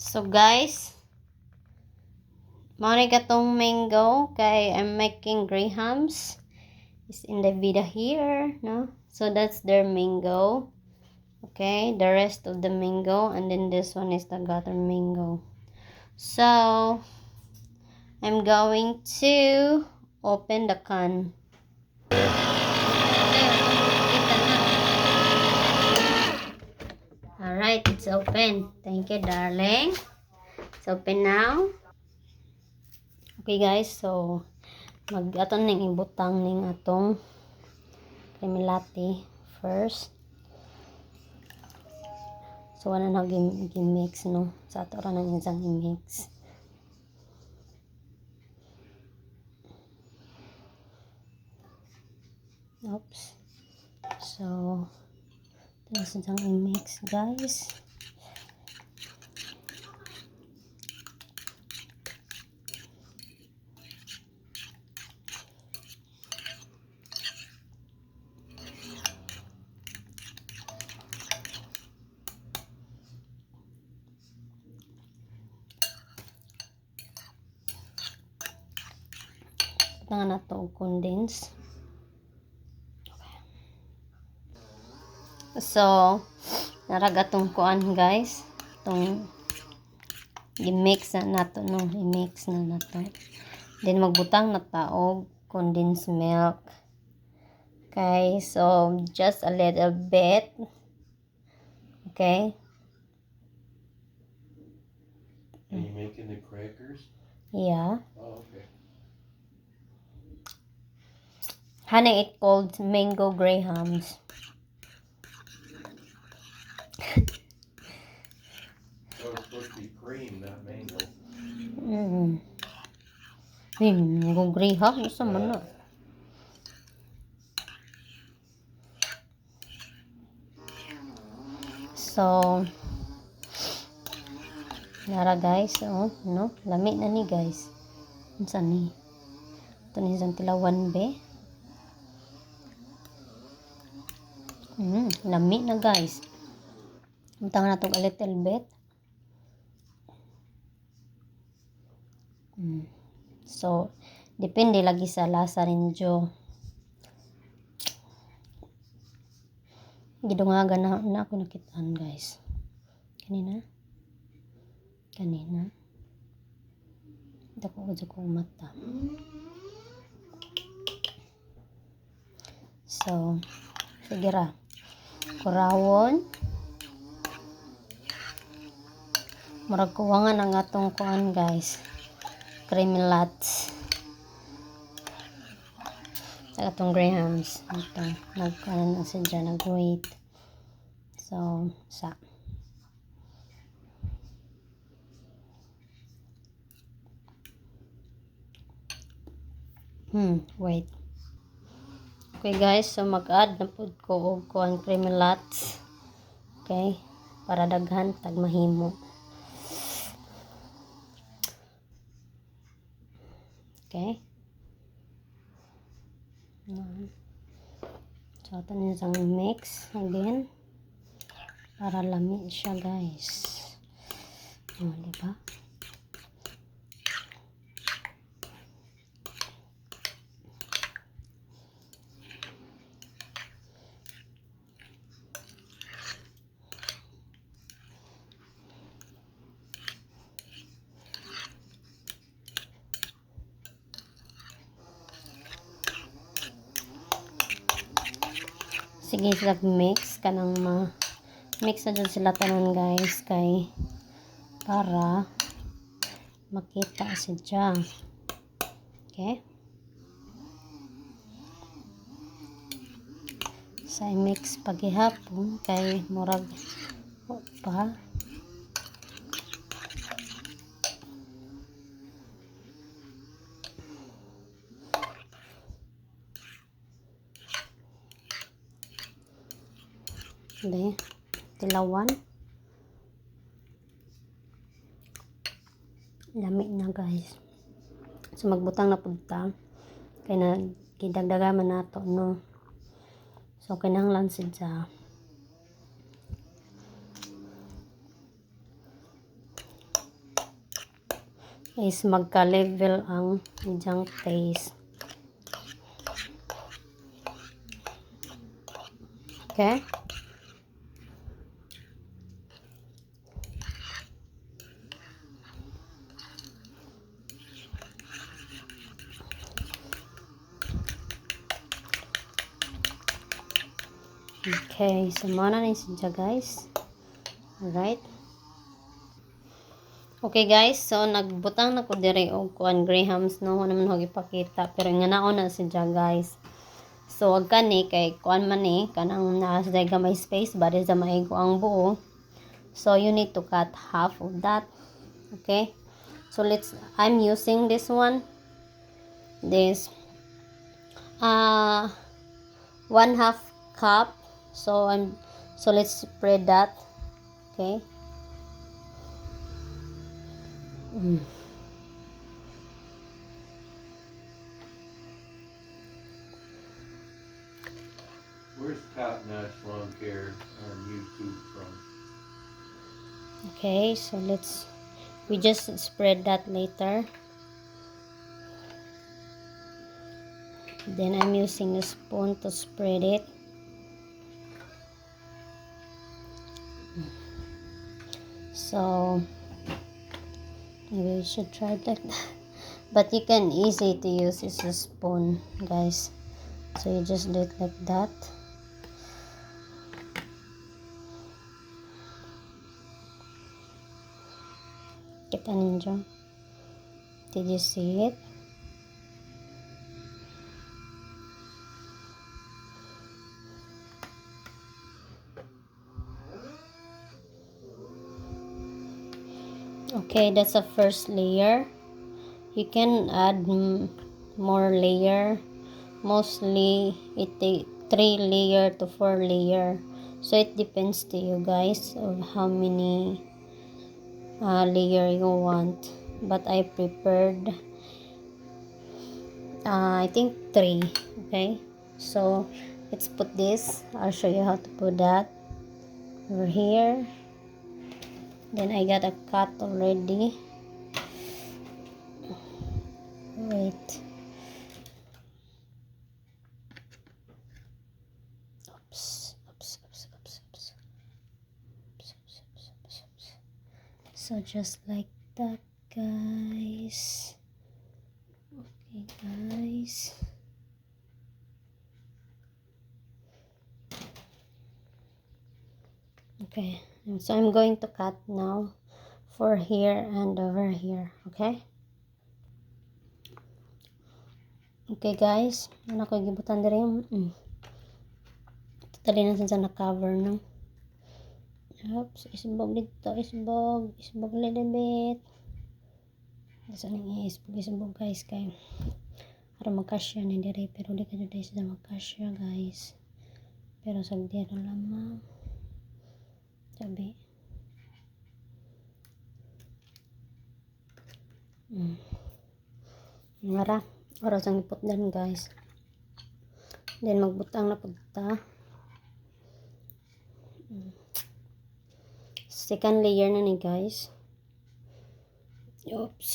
So guys, mao katong mango kay I'm making grahams. It's in the video here, no? So that's their mango. Okay, the rest of the mango, and then this one is the gutter mango. So I'm going to open the can. Alright, it's open. Thank you, darling. It's open now. Okay guys, so mag-aton ning ibutang ning atong creamy latte first. So wala na gi-mix, no? Sa ato ra nang isang i-mix. Oops. So this isang i-mix, guys. Tangan na to condense. So naragatong kuan guys, tong i-mix na nato, no? I-mix na nato. Then magbutang na taog condensed milk. Okay, so just a little bit. Okay. Are you making the crackers? Yeah. Oh, okay. Honey, it called mango grahams. So it's supposed to be cream, not mango. Mango graham, isa man na. So, nara guys, oh, no? Lami na ni guys. Unsa ni? Ito ni isang tilawan be. Lami na guys. Untang na itong a little bit. So, depende lagi sa lasa ninyo. Gidungagan na ako nakitaan guys. Kanina. Dako ko mata. So, sige ra. Kurawon. Murag kuwangan ang atong kuan guys. Creamy latte. Sa atong grahams. Ito. Nagkanan na siya dyan. Nag-wait. So, sa. Wait. Okay guys, so mag-add na pud ko og kuan creamy latte. Okay? Para daghan tag mahimo. Okay? So ito na isang mix again. Para lami siya guys. Diba? Sige sila mix kanang mix na dyan sila tanan guys kay para makita siya. Okay? Sa mix paghihapon kay murag pa. Hindi. Tilawan. Lami na guys. So magbutang na punta. Kaya na kidagdagaman na to, no? So kinahanglan siya. is magka-level ang idyang taste. Okay? Okay, so mana ni siya guys. Alright. Okay guys, so nagbutang na ko diri og kuan grahams no, naman ho gipakita pero nga naon na siya guys. So wag kani kay kuan man ni kanang naa sa gamay space bali sa maigo ang buo. So you need to cut half of that. Okay? So I'm using this one. This 1/2 cup. So let's spread that. Okay? Where's Top Notch Lawn Care on YouTube from? Okay, so we just spread that later. Then I'm using a spoon to spread it. So maybe we should try it like that. But you can easy to use is a spoon, guys. So you just do it like that. Kita ninyo? Did you see it? Okay, that's the first layer. You can add more layer. Mostly it take 3 layer to 4 layer. So it depends to you guys of how many layer you want. But I prepared I think 3. Okay, so let's put this. I'll show you how to put that over here. Then I got a cut already. Wait. Oops. So just like that, guys. Okay, guys. Okay, so I'm going to cut now for here and over here. Okay? Okay, guys. Ano ko gibutan diri yung totally na sa na-cover, no? Oops, isbog dito, isbog a little bit. Isa nang isbog, guys, kay para magkasya ni diri, pero di ka dito sa magkasya, guys. Pero sagdi na lamang. Sabi. Mara, oras ang ipot din, guys. Then magbutang na pagta. Second layer na ni, guys. Oops.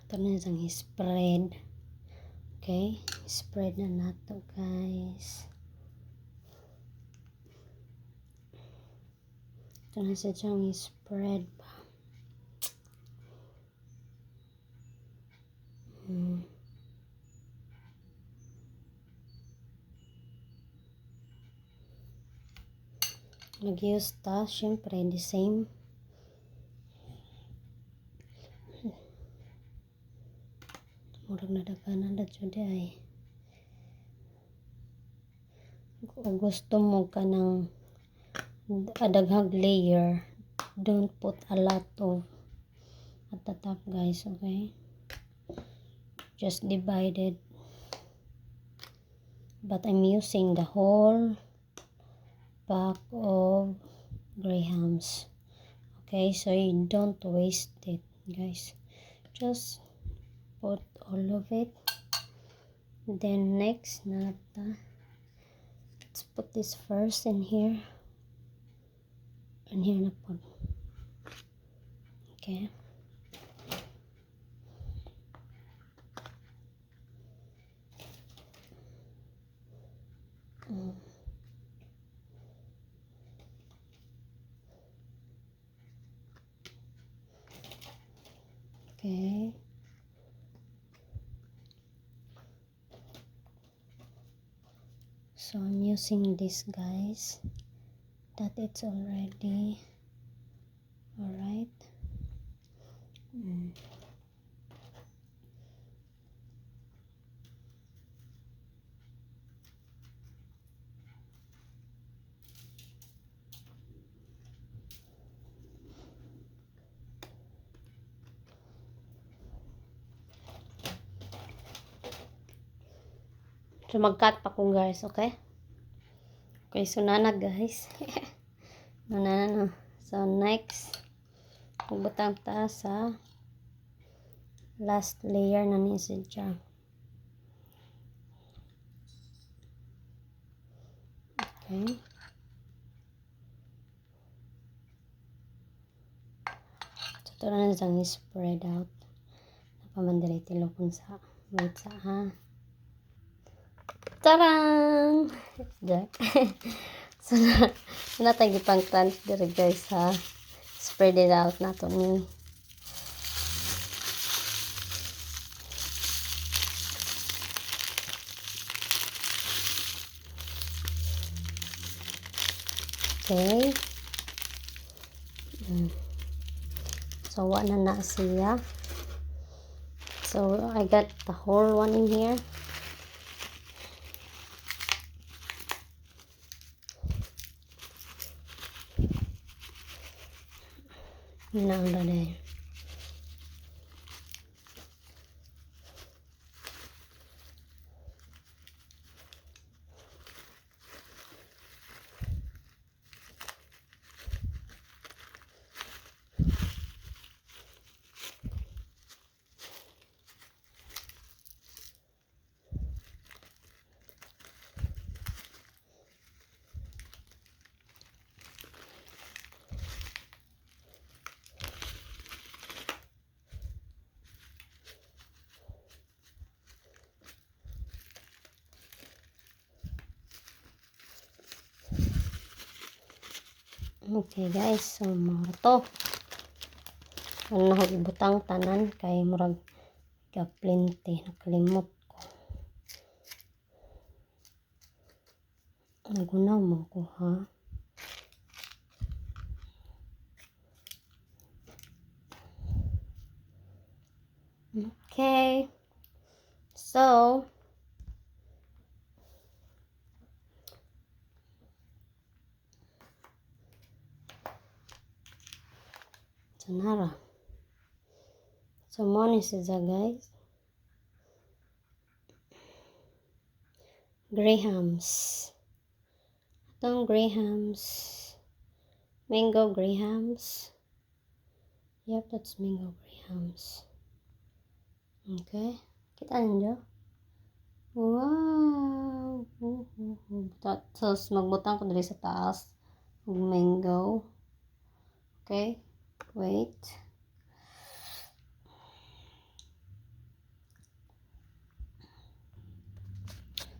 Ito na isang spread. Okay, spread na nato, guys. Ito na sa siyang spread pa. Nag-use ta, syempre, the same. Murag nadaganan na dyan ay. Kung gusto mo ka ng adaghag layer, don't put a lot of at the top, guys, okay? Just divide it. But I'm using the whole pack of grahams. Okay, so you don't waste it, guys. Just put all of it. Then next, let's put this first in here. And here na put. Okay. Okay. So I'm using this, guys, that it's already alright. So mag-cut pa ko, guys, okay? Okay, so nana, guys. Nana. So next, magbutang ta sa last layer na ni siya. Okay. So ito na siyang spread out. Napamandiriti lokon sa wait sa Tarang! So na tayo pang transfer, guys, ha. Spread it out na to ni. Okay. So what na siya. So I got the whole one in here. Now there. Okay, guys, so mao to. Ano na ibutang tanan kay murag ka-plenty, nakalimot ko. Nagunaw mo ko, ha. Okay. So Sanara. So money siya, guys. Grahams. Itong grahams. Mango grahams. Yep, that's mango grahams. Okay. Kita niyo? Wow. Tapos magbutang ko dali sa taas. Mango. Okay. Wait.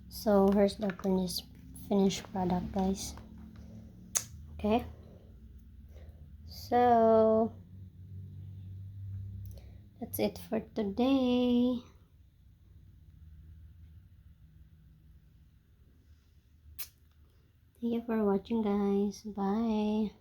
So here's the finished product, guys. Okay. So that's it for today. Thank you for watching, guys. Bye.